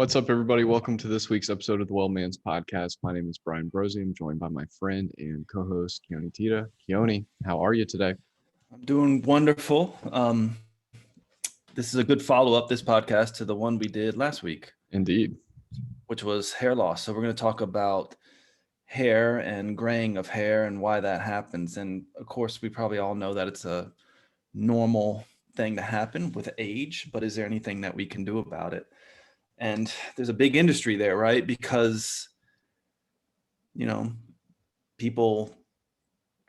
What's up, everybody? Welcome to this week's episode of the Well Man's Podcast. My name is Brian Brosey. I'm joined by my friend and co-host Keoni Tita. Keoni, how are you today? I'm doing wonderful. This is a good follow-up, this podcast, to the one we did last week, Indeed. which was hair loss. So we're going to talk about hair and graying of hair and why that happens. And of course, we probably all know that it's a normal thing to happen with age, but is there anything that we can do about it? And there's a big industry there, right? Because, people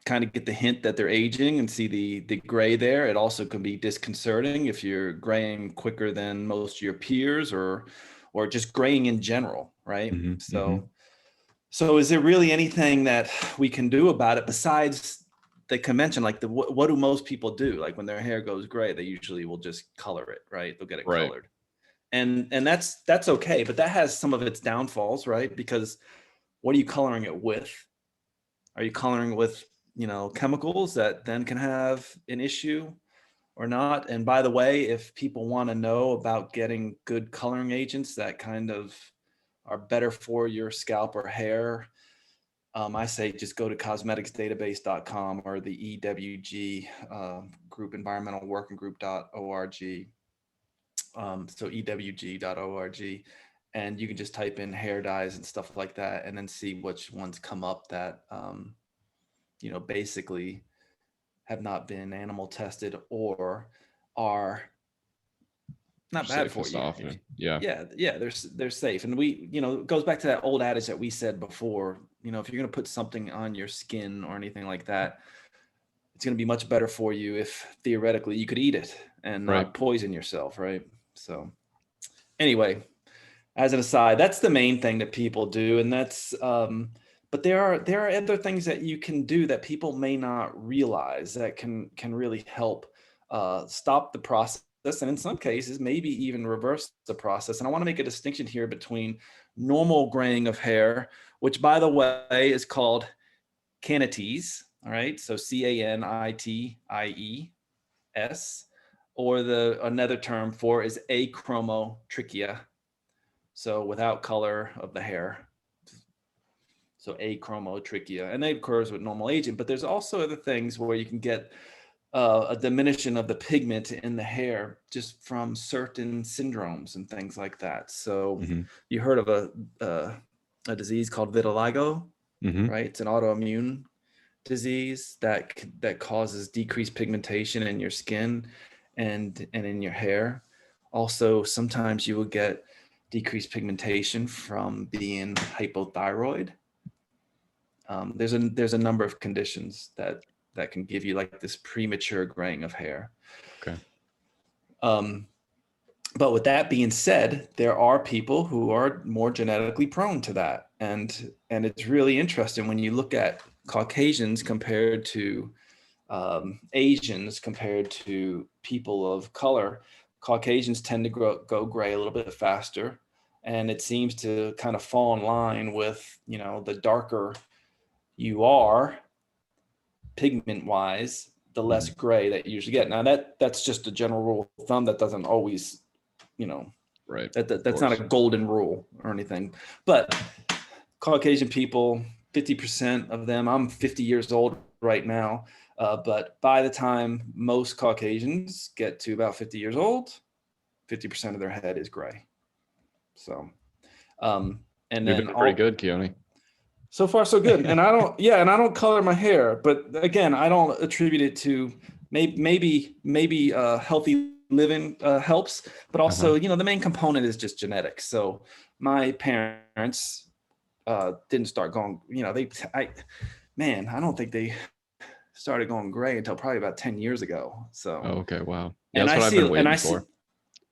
kind of get the hint that they're aging and see the gray there. It also can be disconcerting if you're graying quicker than most of your peers or just graying in general, right? So is there really anything that we can do about it besides the convention? Like what do most people do? Like when their hair goes gray, they usually will just color it, right? They'll get it colored. And that's okay, but that has some of its downfalls, right? Because what are you coloring it with? Are you coloring with chemicals that then can have an issue or not? And by the way, if people want to know about getting good coloring agents that kind of are better for your scalp or hair, I say just go to cosmeticsdatabase.com or the EWG group, environmental working group.org. So ewg.org. And you can just type in hair dyes and stuff like that and then see which ones come up that basically have not been animal tested or are not bad for you. Yeah, they're safe. And we, it goes back to that old adage that we said before, if you're going to put something on your skin or anything like that, it's going to be much better for you if theoretically you could eat it and not poison yourself, right? So anyway, as an aside, that's the main thing that people do. And that's, but there are other things that you can do that people may not realize that can really help stop the process, and in some cases, maybe even reverse the process. And I want to make a distinction here between normal graying of hair, which, by the way, is called canities. All right, so CANITIES, or another term for is achromotrichia. So without color of the hair. So achromotrichia, and that occurs with normal aging. But there's also other things where you can get a diminution of the pigment in the hair just from certain syndromes and things like that. So you heard of a disease called vitiligo, right? It's an autoimmune disease that causes decreased pigmentation in your skin and in your hair. Also, sometimes you will get decreased pigmentation from being hypothyroid. There's a number of conditions that can give you like this premature graying of hair. Okay. But with that being said, there are people who are more genetically prone to that, and it's really interesting when you look at Caucasians compared to Asians compared to people of color. Caucasians tend to go gray a little bit faster, and it seems to kind of fall in line with the darker you are pigment wise, the less gray that you usually get. Now that's just a general rule of thumb. That doesn't always, that's not a golden rule or anything. But Caucasian people, 50% of them, I'm 50 years old right now, but by the time most Caucasians get to about 50 years old, 50% of their head is gray. So, and then you've been pretty good, Keoni. So far, so good. And I don't color my hair, but again, I don't attribute it to maybe healthy living helps, but also, the main component is just genetics. So my parents didn't start going, I don't think they started going gray until probably about 10 years ago. So. Okay. Wow. Yeah, that's what I've been waiting for.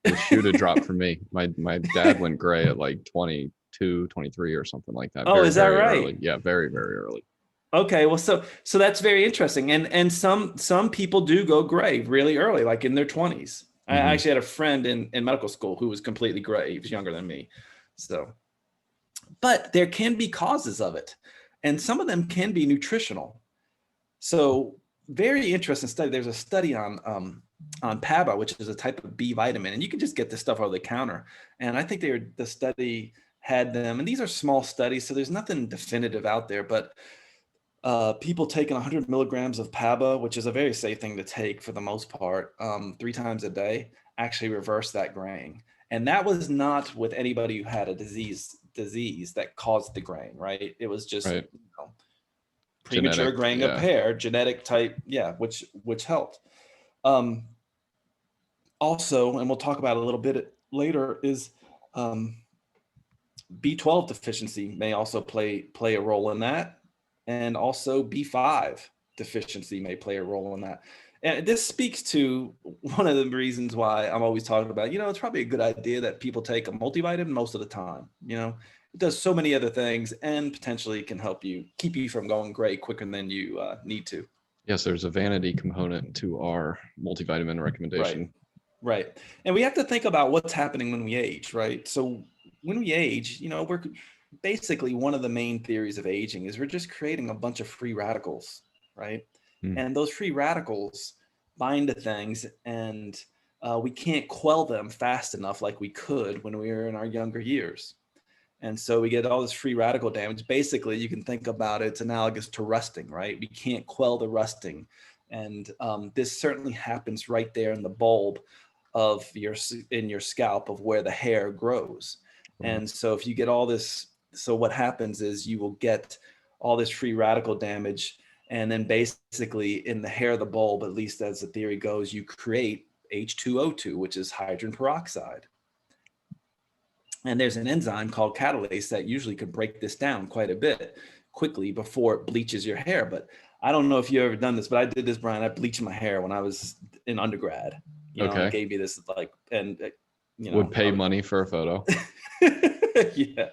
The shoe to drop for me. My dad went gray at like 22, 23 or something like that. Oh, is that right? Early. Yeah, very, very early. Okay, well, so that's very interesting. And some people do go gray really early, like in their 20s. I actually had a friend in medical school who was completely gray. He was younger than me. So, but there can be causes of it. And some of them can be nutritional. So very interesting study. There's a study on PABA, which is a type of B vitamin, and you can just get this stuff over the counter. And I think the study had them, and these are small studies, so there's nothing definitive out there, but people taking 100 milligrams of PABA, which is a very safe thing to take for the most part, 3 times a day, actually reverse that graying. And that was not with anybody who had a disease that caused the graying, right? It was just Right. premature Genetic, graying of yeah. hair, genetic type, which helped. Also, and we'll talk about it a little bit later, is B12 deficiency may also play a role in that, and also B5 deficiency may play a role in that. And this speaks to one of the reasons why I'm always talking about, it's probably a good idea that people take a multivitamin most of the time. It does so many other things and potentially can help you keep you from going gray quicker than you need to. Yes, there's a vanity component to our multivitamin recommendation. Right. And we have to think about what's happening when we age, right? So when we age, we're basically, one of the main theories of aging is we're just creating a bunch of free radicals, right? And those free radicals bind to things, and we can't quell them fast enough like we could when we were in our younger years. And so we get all this free radical damage. Basically, you can think about it, it's analogous to rusting, right? We can't quell the rusting. And this certainly happens right there in the bulb of your scalp of where the hair grows. And so if you get all this, so what happens is you will get all this free radical damage. And then basically in the hair of the bulb, at least as the theory goes, you create H2O2, which is hydrogen peroxide. And there's an enzyme called catalase that usually can break this down quite a bit quickly before it bleaches your hair. But I don't know if you've ever done this, but I did this, Brian. I bleached my hair when I was in undergrad. And it gave me this Would pay money for a photo. Yeah.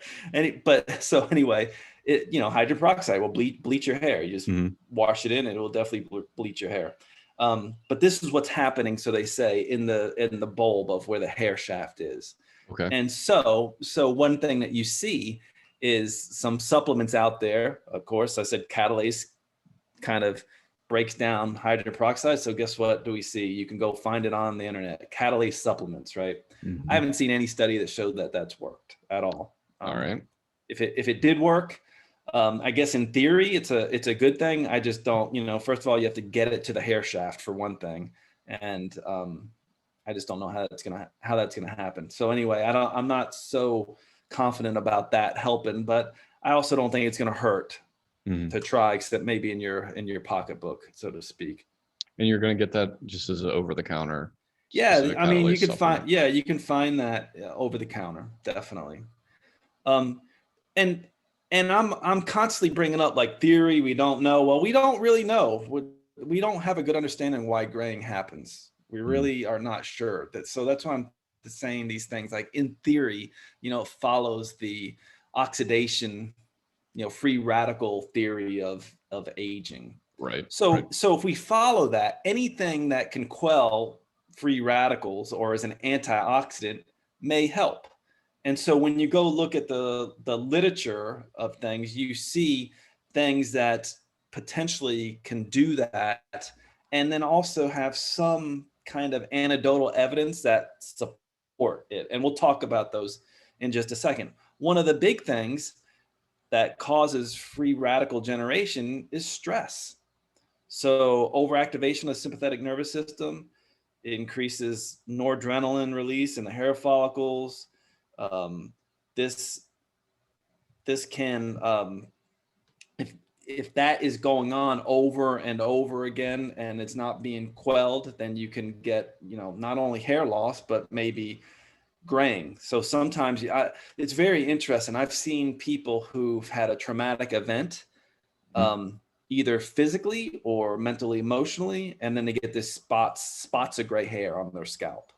So anyway, hydrogen peroxide will bleach your hair. You just wash it in, and it will definitely bleach your hair. But this is what's happening, so they say, in the bulb of where the hair shaft is. Okay. And so one thing that you see is some supplements out there. Of course, I said catalase kind of breaks down hydrogen peroxide. So guess what do we see? You can go find it on the internet. Catalase supplements, right? I haven't seen any study that showed that that's worked at all. All right. If it did work, I guess in theory it's a good thing. I just don't, first of all, you have to get it to the hair shaft for one thing, and I just don't know how that's gonna happen. So anyway, I'm not so confident about that helping, but I also don't think it's gonna hurt to try, except maybe in your pocketbook, so to speak. And you're gonna get that just as an over-the-counter. Yeah, I mean, you can find that over the counter, definitely. And I'm constantly bringing up like theory. We don't know. Well, we don't really know. We don't have a good understanding why graying happens. We really are not sure. So that's why I'm saying these things. Like in theory, it follows the oxidation, free radical theory of aging. Right. So if we follow that, anything that can quell free radicals or as an antioxidant may help. And so when you go look at the literature of things, you see things that potentially can do that, and then also have some kind of anecdotal evidence that support it. And we'll talk about those in just a second. One of the big things that causes free radical generation is stress. So overactivation of the sympathetic nervous system increases noradrenaline release in the hair follicles. This can, if that is going on over and over again and it's not being quelled, then you can get, not only hair loss, but maybe graying. So sometimes it's very interesting. I've seen people who've had a traumatic event, either physically or mentally, emotionally, and then they get this spots of gray hair on their scalp.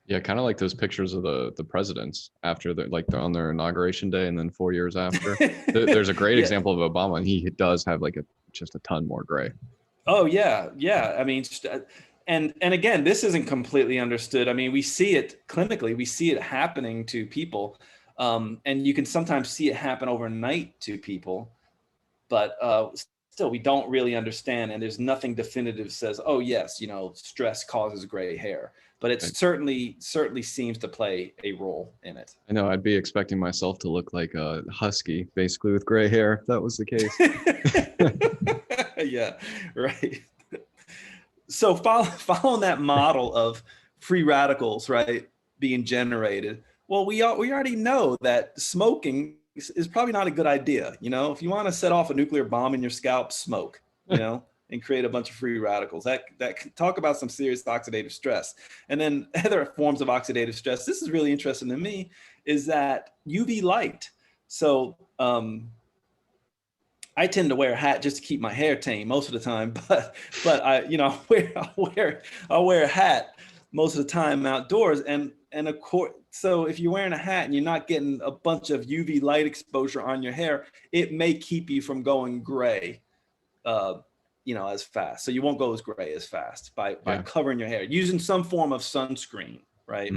Yeah, kind of like those pictures of the presidents after they're on their inauguration day, and then 4 years after. There's a great example of Obama, and he does have just a ton more gray. Oh yeah. I mean, and again, this isn't completely understood. I mean, we see it clinically, we see it happening to people, and you can sometimes see it happen overnight to people. But still we don't really understand, and there's nothing definitive says, oh yes, stress causes gray hair, but it Right. certainly seems to play a role in it. I know I'd be expecting myself to look like a husky, basically with gray hair, if that was the case. Yeah, right. So following that model of free radicals, right, being generated, well, we already know that smoking is probably not a good idea. If you want to set off a nuclear bomb in your scalp, smoke, and create a bunch of free radicals. That talk about some serious oxidative stress. And then other forms of oxidative stress. This is really interesting to me, is that UV light. So I tend to wear a hat just to keep my hair tame most of the time, but I, I'll wear a hat most of the time outdoors, and of course, so if you're wearing a hat and you're not getting a bunch of UV light exposure on your hair, it may keep you from going gray, as fast. So you won't go as gray as fast by covering your hair, using some form of sunscreen, right?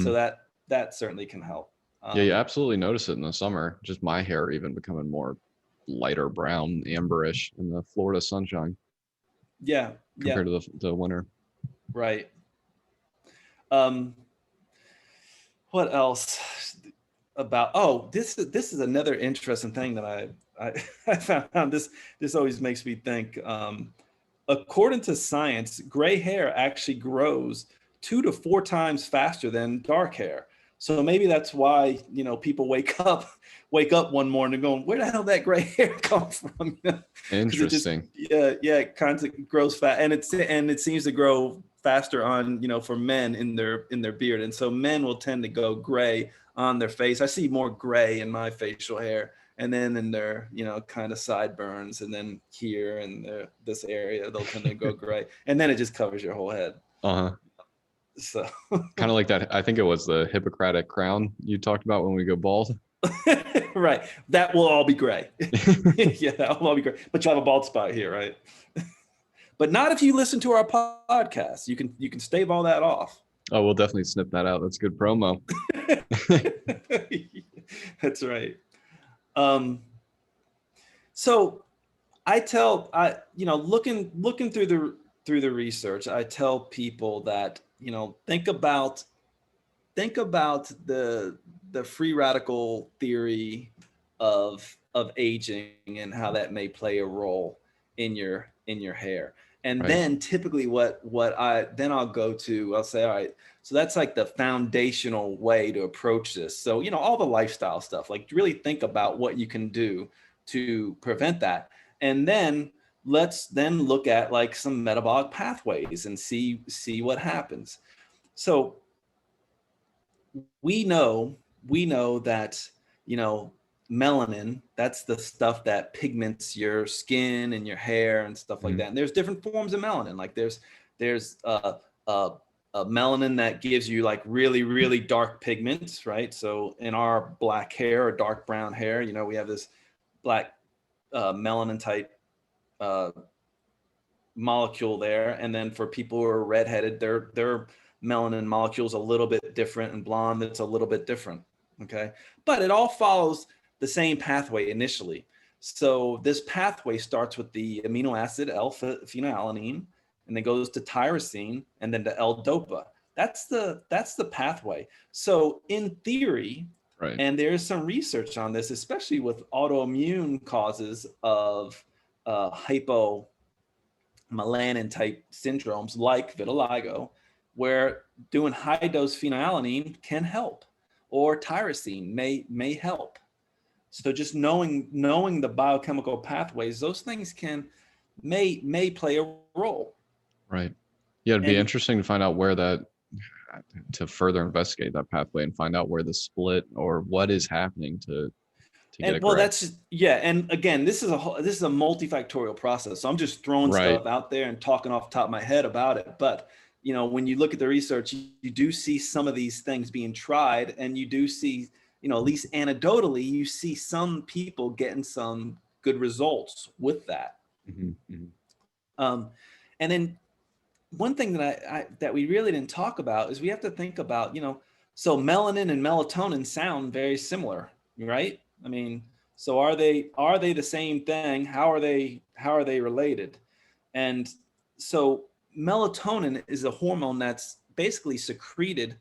So that certainly can help. Yeah, you absolutely notice it in the summer. Just my hair even becoming more lighter brown, amberish in the Florida sunshine. Yeah. Compared to the winter. Right. What else about? Oh, this is another interesting thing that I found. This always makes me think. According to science, gray hair actually grows 2 to 4 times faster than dark hair. So maybe that's why people wake up one morning going, where the hell did that gray hair come from? Interesting. It kind of grows fast, and it seems to grow faster on for men in their beard, and so men will tend to go gray on their face. I see more gray in my facial hair, and then in their kind of sideburns, and then here in this area they'll tend to go gray, and then it just covers your whole head. So kind of like that. I think it was the Hippocratic crown you talked about when we go bald. Right. That will all be gray. Yeah, that will all be gray. But you have a bald spot here, right? But not if you listen to our podcast. You can stave all that off. Oh, we'll definitely snip that out. That's good promo. That's right. So looking through the research, I tell people that think about the free radical theory of aging and how that may play a role in your hair. And then typically I'll say, all right, so that's like the foundational way to approach this. So, all the lifestyle stuff, like really think about what you can do to prevent that. And then let's then look at like some metabolic pathways and see what happens. So we know that, melanin, that's the stuff that pigments your skin and your hair and stuff like that. And there's different forms of melanin. Like there's a melanin that gives you like really, really dark pigments, right? So in our black hair or dark brown hair, we have this black melanin type molecule there. And then for people who are redheaded, their melanin molecules a little bit different, and blonde, it's a little bit different. Okay. But it all follows the same pathway initially. So this pathway starts with the amino acid L-phenylalanine, and then goes to tyrosine, and then to L-dopa. That's the pathway. So in theory, and there's some research on this, especially with autoimmune causes of hypomelanin type syndromes like vitiligo, where doing high dose phenylalanine can help, or tyrosine may help. So just knowing the biochemical pathways, those things may play a role. Right. Yeah, it'd be interesting to find out to further investigate that pathway and find out where the split or what is happening to get it. Well, that's and again, this is a multifactorial process. So I'm just throwing stuff out there and talking off the top of my head about it. But when you look at the research, you do see some of these things being tried, and you do see, at least anecdotally, you see some people getting some good results with that. And then one thing that we really didn't talk about is we have to think about, so melanin and melatonin sound very similar, right? I mean, So are they the same thing? How are they related? And so melatonin is a hormone that's basically secreted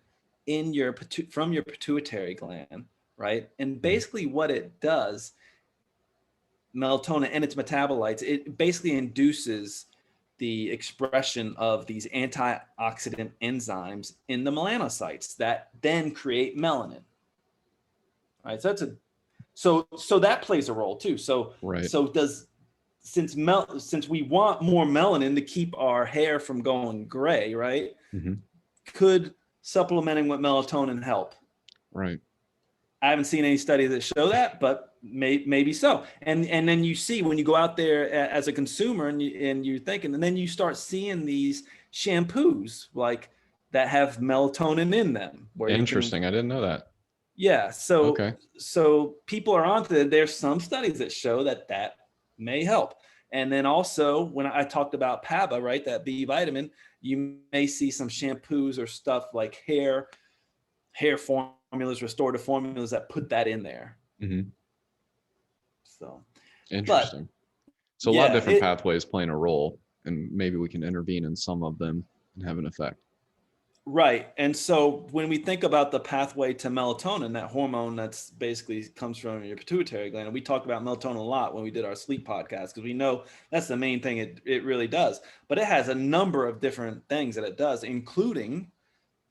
in your from your pituitary gland, right? And basically what it does, melatonin and its metabolites, it basically induces the expression of these antioxidant enzymes in the melanocytes that then create melanin. All right, so that's a so that plays a role too. So Right. since we want more melanin to keep our hair from going gray, right? Mm-hmm. Could supplementing with melatonin help? Right. I haven't seen any studies that show that, but maybe so. And then you see when you go out there as a consumer and you're thinking, and then you start seeing these shampoos like that have melatonin in them, where you can. Interesting. I didn't know that. Yeah. So Okay. people are onto it. There's some studies that show that may help. And then also when I talked about PABA, right, that B vitamin, you may see some shampoos or stuff like hair formulas, restorative formulas that put that in there. Mm-hmm. So Interesting. So a lot of different pathways playing a role, and maybe we can intervene in some of them and have an effect. Right. And so when we think about the pathway to melatonin, that hormone that's basically comes from your pituitary gland, and we talk about melatonin a lot when we did our sleep podcast, because we know that's the main thing it really does. But it has a number of different things that it does, including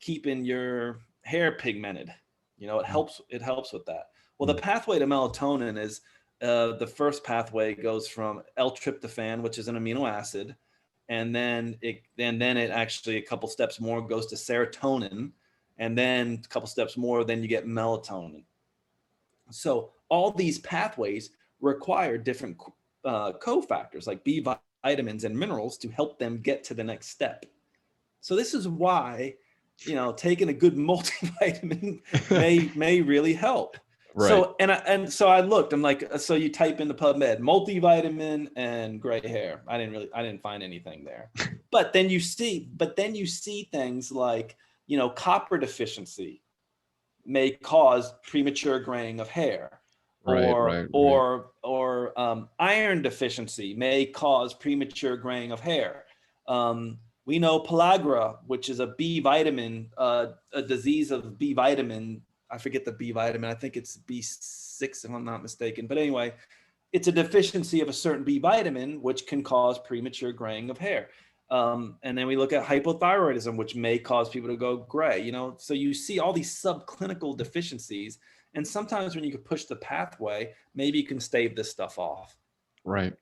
keeping your hair pigmented. It helps with that. Well, the pathway to melatonin is the first pathway goes from L-tryptophan, which is an amino acid, and then it actually a couple steps more goes to serotonin, and then a couple steps more, then you get melatonin. So all these pathways require different cofactors like B vitamins and minerals to help them get to the next step. So this is why, taking a good multivitamin may really help. Right. So so I looked, I'm like, so you type into PubMed, multivitamin and gray hair. I didn't find anything there. But then you see things like, copper deficiency may cause premature graying of hair. Or iron deficiency may cause premature graying of hair. We know pellagra, which is a B vitamin, a disease of B vitamin. I forget the B vitamin. I think it's B6, if I'm not mistaken. But anyway, it's a deficiency of a certain B vitamin, which can cause premature graying of hair. And then we look at hypothyroidism, which may cause people to go gray. So you see all these subclinical deficiencies. And sometimes when you can push the pathway, maybe you can stave this stuff off. Right.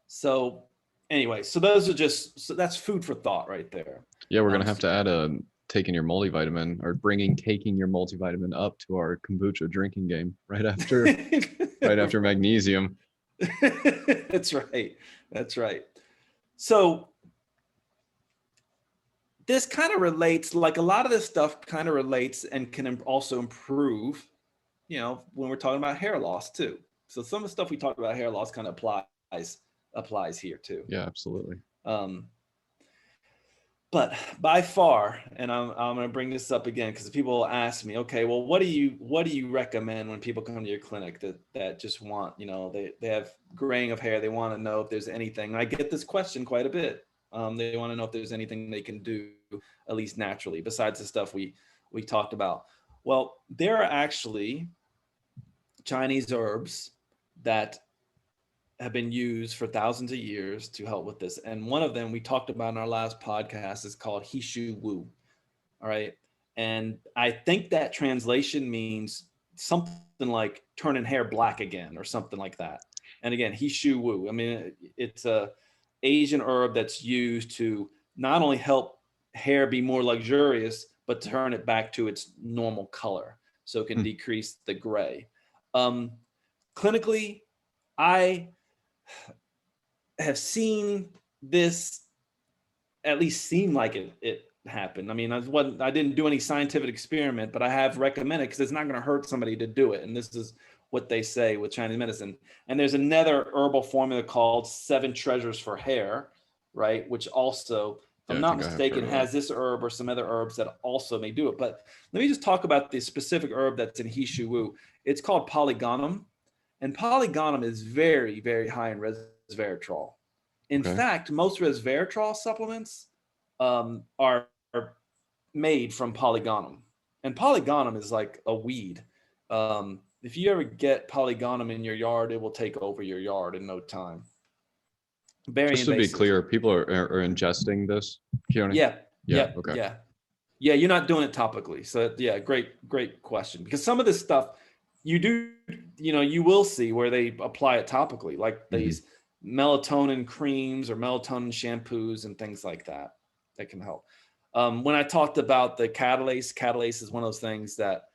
So anyway, so that's food for thought right there. Yeah, we're gonna have to add taking your multivitamin or taking your multivitamin up to our kombucha drinking game right after magnesium. That's right. So this kind of relates, like a lot of this stuff kind of relates and can also improve, when we're talking about hair loss too. So some of the stuff we talked about hair loss kind of applies here too. Yeah, absolutely. But by far, and I'm going to bring this up again because people ask me, okay, well, what do you recommend when people come to your clinic that just want, they have graying of hair, they want to know if there's anything. And I get this question quite a bit. They want to know if there's anything they can do, at least naturally, besides the stuff we talked about. Well, there are actually Chinese herbs that have been used for thousands of years to help with this. And one of them we talked about in our last podcast is called Hishu Wu. All right. And I think that translation means something like turning hair black again or something like that. And again, Hishu Wu. I mean, it's a Asian herb that's used to not only help hair be more luxurious, but turn it back to its normal color. So it can decrease the gray. Clinically, I have seen this at least seem like it happened. I mean, I didn't do any scientific experiment, but I have recommended because it's not going to hurt somebody to do it. And this is what they say with Chinese medicine. And there's another herbal formula called 7 Treasures for Hair, right? Which also, if I'm not mistaken, has this herb or some other herbs that also may do it. But let me just talk about the specific herb that's in Hishu Wu. It's called polygonum. And polygonum is very, very high in resveratrol. In Okay. fact, most resveratrol supplements are made from polygonum. And polygonum is like a weed. If you ever get polygonum in your yard, it will take over your yard in no time. Very Just to be invasive. clear, people are ingesting this, Keoni? Yeah, Yeah. yeah, Okay. yeah. Yeah, you're not doing it topically. So yeah, great question. Because some of this stuff you do, you will see where they apply it topically, like these melatonin creams or melatonin shampoos and things like that can help. When I talked about the catalase is one of those things that,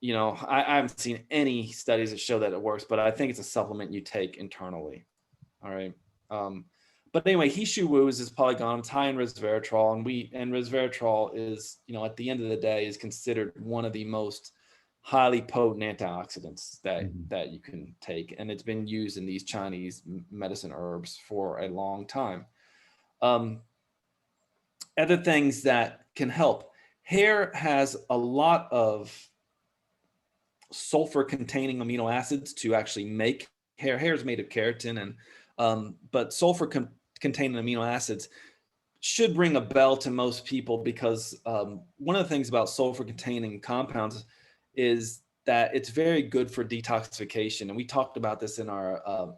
I haven't seen any studies that show that it works, but I think it's a supplement you take internally. All right. But anyway, Hishu Wu is this polygon. It's high in resveratrol, and resveratrol is, at the end of the day, is considered one of the most highly potent antioxidants that you can take, and it's been used in these Chinese medicine herbs for a long time. Other things that can help: hair has a lot of sulfur-containing amino acids to actually make hair. Hair is made of keratin, and but sulfur-containing amino acids should ring a bell to most people, because one of the things about sulfur-containing compounds is that it's very good for detoxification. And we talked about this in our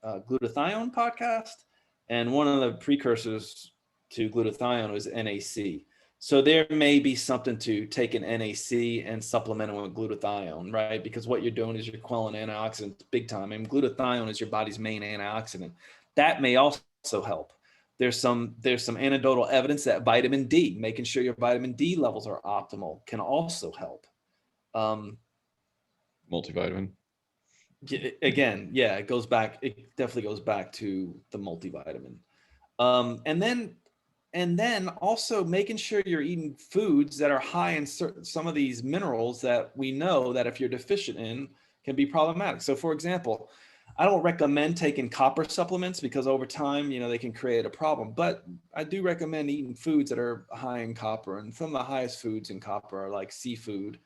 glutathione podcast. And one of the precursors to glutathione was NAC. So there may be something to take an NAC and supplement it with glutathione, right? Because what you're doing is you're quelling antioxidants big time. And glutathione is your body's main antioxidant. That may also help. There's some anecdotal evidence that vitamin D, making sure your vitamin D levels are optimal, can also help. Multivitamin. Again, yeah, it definitely goes back to the multivitamin. And then also making sure you're eating foods that are high in some of these minerals that we know that if you're deficient in can be problematic. So for example, I don't recommend taking copper supplements because over time, they can create a problem. But I do recommend eating foods that are high in copper. And some of the highest foods in copper are like seafood,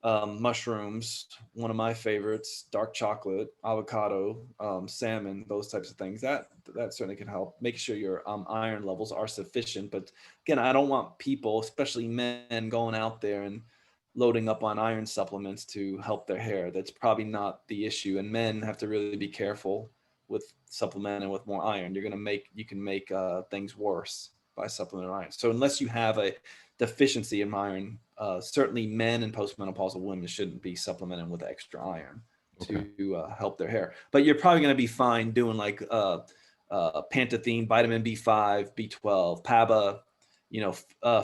mushrooms, one of my favorites, dark chocolate, avocado, salmon, those types of things. That certainly can help. Making sure your iron levels are sufficient. But again, I don't want people, especially men, going out there and loading up on iron supplements to help their hair. That's probably not the issue. And men have to really be careful with supplementing with more iron. You can make things worse by supplementing iron. So unless you have a deficiency in iron, certainly men and postmenopausal women shouldn't be supplementing with extra iron to help their hair. But you're probably going to be fine doing like pantethine, vitamin B5, B12, PABA,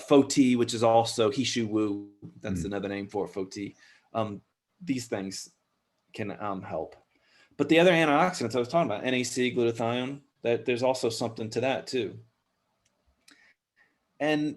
FOT, which is also Hishu Wu. That's another name for FOT. These things can help. But the other antioxidants I was talking about, NAC, glutathione, that there's also something to that too. And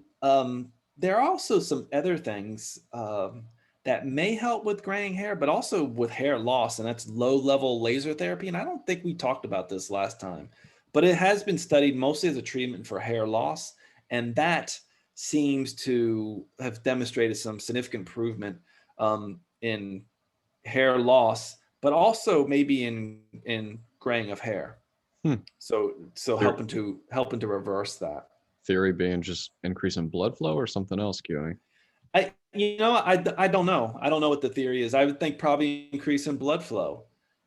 there are also some other things that may help with graying hair, but also with hair loss, and that's low-level laser therapy. And I don't think we talked about this last time, but it has been studied mostly as a treatment for hair loss, and that seems to have demonstrated some significant improvement in hair loss, but also maybe in graying of hair. So helping to reverse that. Theory being just increasing blood flow or something else, Keoni? I don't know. I don't know what the theory is. I would think probably increasing blood flow.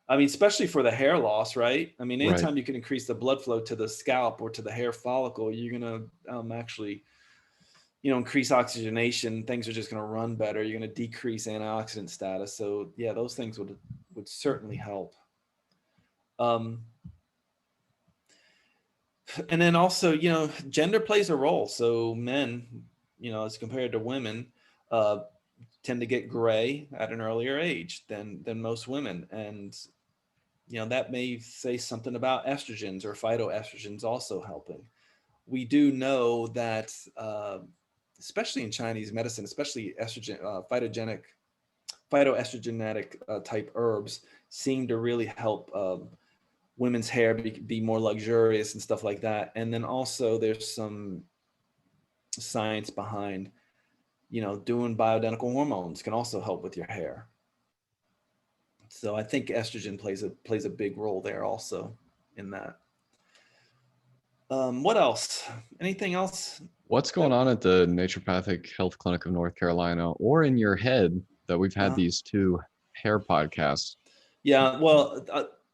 I mean, especially for the hair loss, right? I mean, anytime you can increase the blood flow to the scalp or to the hair follicle, you're going to actually, increase oxygenation. Things are just going to run better. You're going to decrease antioxidant status. So yeah, those things would certainly help. And then also, gender plays a role. So men, as compared to women, tend to get gray at an earlier age than most women. And, that may say something about estrogens or phytoestrogens also helping. We do know that, especially in Chinese medicine, especially estrogen, phytoestrogenic type herbs seem to really help women's hair be more luxurious and stuff like that. And then also there's some science behind, doing bioidentical hormones can also help with your hair. So I think estrogen plays a big role there also in that. What else? Anything else? What's going on at the Naturopathic Health Clinic of North Carolina, or in your head that we've had these 2 hair podcasts? Yeah, well,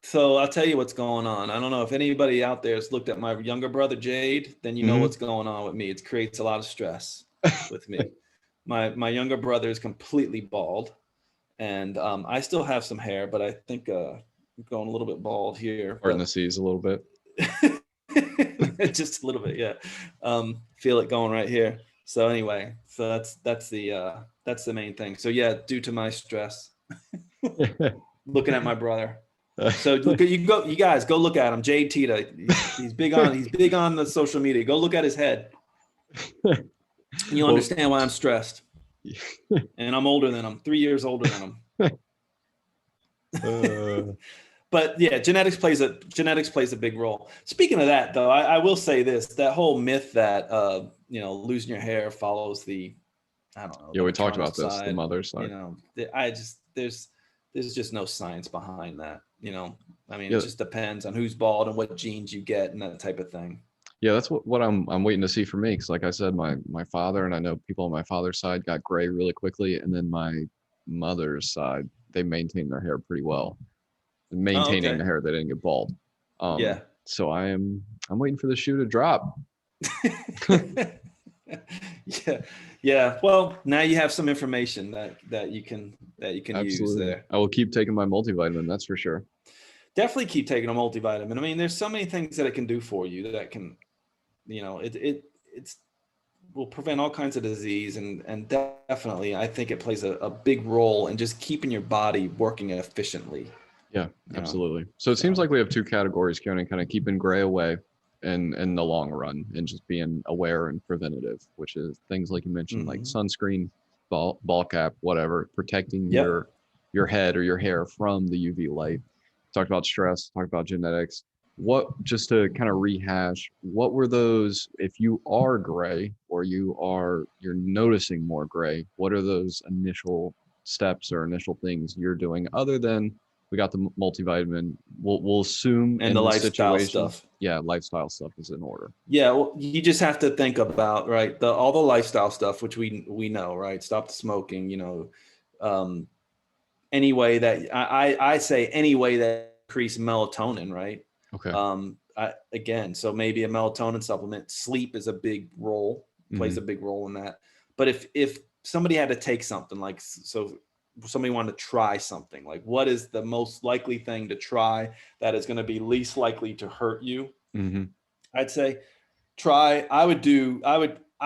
so I'll tell you what's going on. I don't know if anybody out there has looked at my younger brother Jade, then you know what's going on with me. It creates a lot of stress with me. My younger brother is completely bald, and I still have some hair, but I think I'm going a little bit bald here. Starting to seize a little bit. Just a little bit, yeah. Feel it going right here. So anyway, so that's the main thing. So yeah, due to my stress, looking at my brother. So look at you guys go look at him. Jade Tita. He's big on the social media. Go look at his head. You'll understand why I'm stressed. And I'm older than him, 3 years older than him. But yeah, genetics plays a big role. Speaking of that, though, I will say this: that whole myth that losing your hair follows the, I don't know. Yeah, we talked about side, this, the mother side. There's just no science behind that. I mean, it just depends on who's bald and what genes you get and that type of thing. Yeah, that's what I'm waiting to see for me, because like I said, my father, and I know people on my father's side, got gray really quickly, and then my mother's side, they maintained their hair pretty well. Maintaining the hair, they didn't get bald. Yeah. So I'm waiting for the shoe to drop. Yeah. Well, now you have some information that you can use there. I will keep taking my multivitamin, that's for sure. Definitely keep taking a multivitamin. I mean, there's so many things that it can do for you that can, it's will prevent all kinds of disease, and definitely I think it plays a big role in just keeping your body working efficiently. Yeah, absolutely. So it seems like we have 2 categories, Keoni, kind of keeping gray away in the long run, and just being aware and preventative, which is things like you mentioned, like sunscreen, ball cap, whatever, protecting your head or your hair from the UV light. Talked about stress, talked about genetics. Just to kind of rehash, what were those, if you are gray or you're noticing more gray, what are those initial steps or initial things you're doing, other than we got the multivitamin? We'll assume and in the lifestyle stuff. Yeah, lifestyle stuff is in order. Yeah, well, you just have to think about, right, all the lifestyle stuff, which we know, right? Stop the smoking, any way that I say any way that increase melatonin, right? Okay. So maybe a melatonin supplement. Sleep is a big role, plays a big role in that. But if somebody had to take something, like, so somebody wanted to try something, like, what is the most likely thing to try that is going to be least likely to hurt you? I'd say I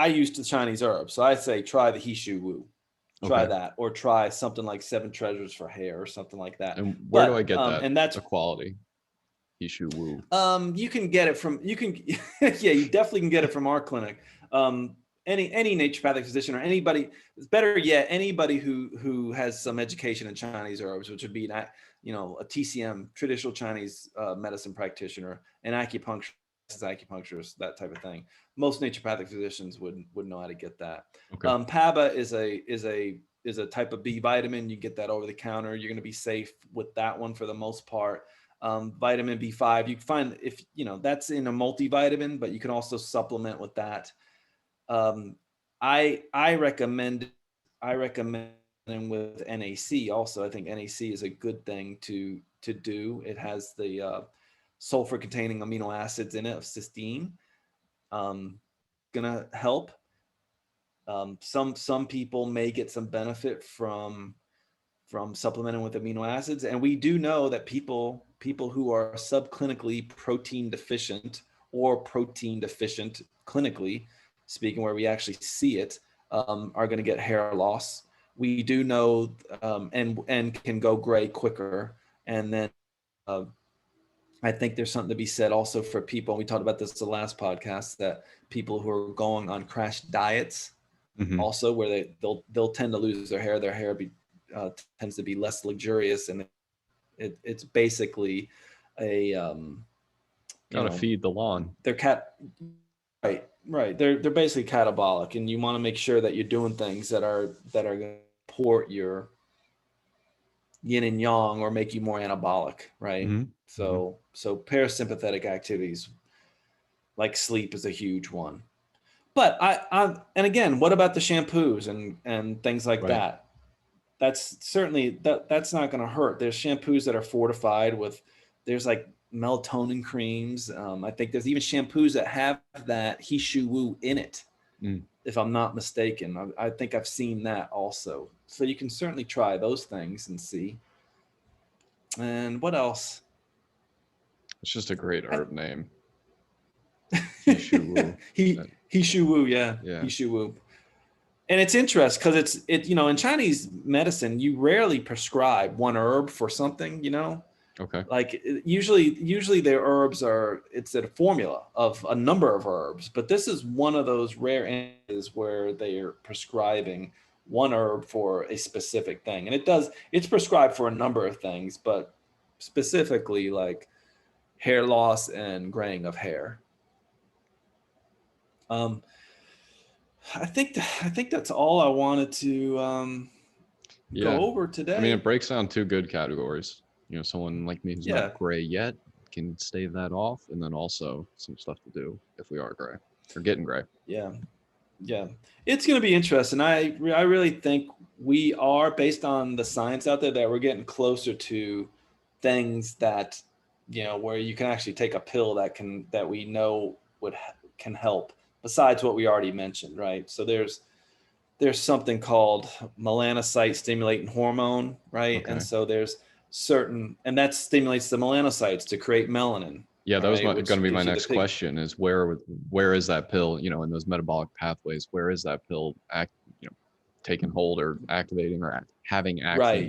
used the Chinese herbs. So I'd say try the Hishu Wu. Try that, or try something like 7 Treasures for Hair or something like that. And where do I get that? And that's the quality. Hishu Wu. You can get it from, you definitely can get it from our clinic. Any naturopathic physician, or anybody, better yet, anybody who has some education in Chinese herbs, which would be a TCM, traditional Chinese medicine practitioner, an acupuncturist, that type of thing. Most naturopathic physicians would know how to get that. Okay. PABA is a type of B vitamin. You get that over the counter. You're going to be safe with that one for the most part. Vitamin B5, you can find, if that's in a multivitamin, but you can also supplement with that. I recommend with NAC also. I think NAC is a good thing to do. It has the sulfur containing amino acids in it of cysteine. Gonna help. Some people may get some benefit from supplementing with amino acids, and we do know that people who are subclinically protein deficient, or protein deficient clinically speaking, where we actually see it, are going to get hair loss. We do know, and can go gray quicker. And then I think there's something to be said also for people, and we talked about this the last podcast, that people who are going on crash diets, also, where they'll tend to lose their hair. Their hair tends to be less luxurious, and it's basically a gotta feed the lawn. They're right. They're basically catabolic, and you want to make sure that you're doing things that are going to support your yin and yang or make you more anabolic, right? Mm-hmm. So parasympathetic activities like sleep is a huge one. But and again, what about the shampoos and things like Right. that? That's certainly that's not going to hurt. There's shampoos that are fortified with, there's like melatonin creams. I think there's even shampoos that have that he shu wu in it, if I'm not mistaken. I think I've seen that also. So you can certainly try those things and see. And what else? It's just a great herb name. He shu wu. he shu wu, yeah. Yeah. He shu wu. And it's interesting because in Chinese medicine, you rarely prescribe one herb for something, Okay. like usually their herbs it's a formula of a number of herbs, but this is one of those rare instances where they are prescribing one herb for a specific thing. And it's prescribed for a number of things, but specifically like hair loss and graying of hair. I think that's all I wanted to go over today. I mean, it breaks down two good categories. Someone like me who's not gray yet can stave that off, and then also some stuff to do if we are gray or getting gray. Yeah. It's going to be interesting. I really think we are, based on the science out there, that we're getting closer to things that, where you can actually take a pill that we know can help, besides what we already mentioned, right? So there's something called melanocyte stimulating hormone, right? Okay. And so there's and that stimulates the melanocytes to create melanin. Yeah, that was going to be my next question: is where is that pill? In those metabolic pathways, where is that pill taking hold or activating or having action? Right.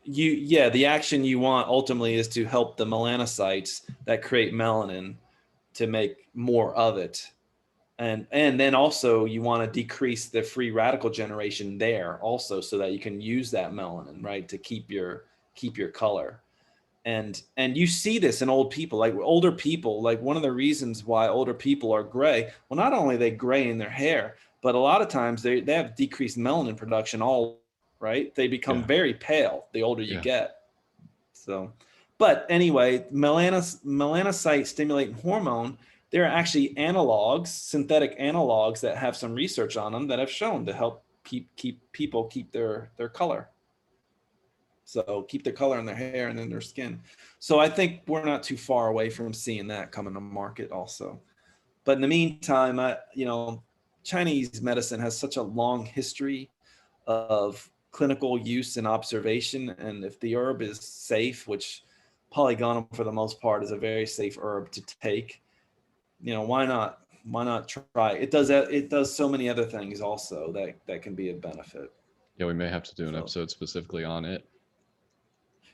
The action you want ultimately is to help the melanocytes that create melanin to make more of it. And then also you want to decrease the free radical generation there also, so that you can use that melanin, right, to keep your color. And you see this in old people, like older people, like one of the reasons why older people are gray, well, not only are they gray in their hair, but a lot of times they have decreased melanin production right? They become very pale the older you get. So, but anyway, melanocyte stimulating hormone, there are actually synthetic analogs that have some research on them that have shown to help keep people keep their color. So keep their color in their hair and in their skin. So I think we're not too far away from seeing that come into market also. But in the meantime, Chinese medicine has such a long history of clinical use and observation. And if the herb is safe, which polygonum for the most part is a very safe herb to take, why not try? It does so many other things also that can be a benefit. Yeah, we may have to do an episode specifically on it.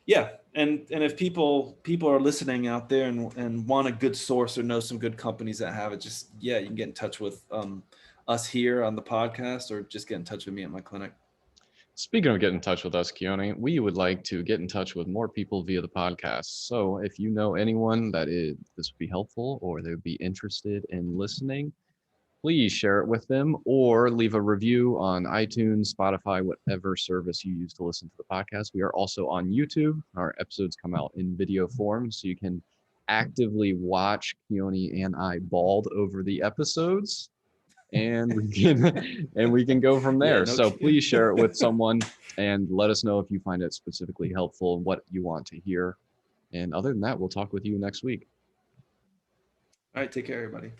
Yeah, and if people are listening out there and want a good source or know some good companies that have it, just you can get in touch with us here on the podcast, or just get in touch with me at my clinic. Speaking of getting in touch with us, Keoni, we would like to get in touch with more people via the podcast. So if you know anyone this would be helpful, or they would be interested in listening, please share it with them, or leave a review on iTunes, Spotify, whatever service you use to listen to the podcast. We are also on YouTube. Our episodes come out in video form, so you can actively watch Keoni and I bald over the episodes, and we can go from there. So please share it with someone and let us know if you find it specifically helpful and what you want to hear. And other than that, we'll talk with you next week. All right, take care, everybody.